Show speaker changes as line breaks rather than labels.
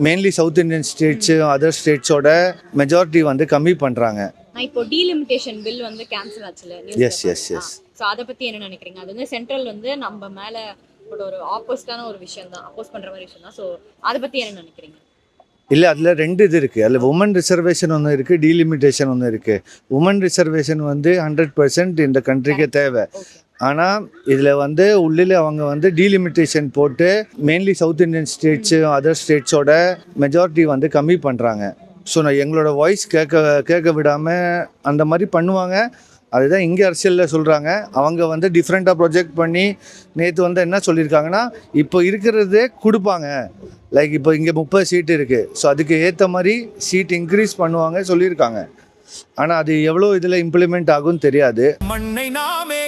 Mainly south Indian states other ஸ்டேட்ஸோட majority வந்து கம்மி பண்ணுறாங்க.
இப்போ டீலிமிட்டேஷன் பில் வந்து கேன்சல் ஆச்சுல.
Yes yes yes.
ஸோ அதை பற்றி என்ன நினைக்கிறீங்க? அது வந்து சென்ட்ரல் வந்து நம்ம மேலே ஒரு ஆப்போசிட்டான ஒரு விஷயம் தான், அப்போஸ் பண்ணுற மாதிரி விஷயம் தான். ஸோ அதை பற்றி என்ன நினைக்கிறீங்க?
இல்லை, அதில் 2 இது இருக்குது. அதில் உமன் ரிசர்வேஷன் ஒன்று இருக்குது, டீலிமிட்டேஷன் ஒன்று இருக்குது. உமன் ரிசர்வேஷன் வந்து 100% இந்த கண்ட்ரிக்கே தேவை. ஆனால் இதில் வந்து உள்ளில் அவங்க வந்து டீலிமிட்டேஷன் போட்டு mainly south Indian states other ஸ்டேட்ஸோட மெஜாரிட்டி வந்து கம்மி பண்ணுறாங்க. ஸோ நான் எங்களோட வாய்ஸ் கேட்க விடாமல் அந்த மாதிரி பண்ணுவாங்க. அதுதான் இங்கே அரசியலில் சொல்கிறாங்க. அவங்க வந்து டிஃப்ரெண்ட்டாக ப்ரொஜெக்ட் பண்ணி நேற்று வந்து என்ன சொல்லியிருக்காங்கன்னா, இப்போ இருக்கிறதே கொடுப்பாங்க. லைக் இப்போ இங்கே 30 சீட்டு இருக்குது. ஸோ அதுக்கு ஏற்ற மாதிரி சீட் இன்க்ரீஸ் பண்ணுவாங்க சொல்லியிருக்காங்க. ஆனால் அது எவ்வளோ இதில் இம்ப்ளிமெண்ட் ஆகும்னு தெரியாது.
மண்ணை நாமே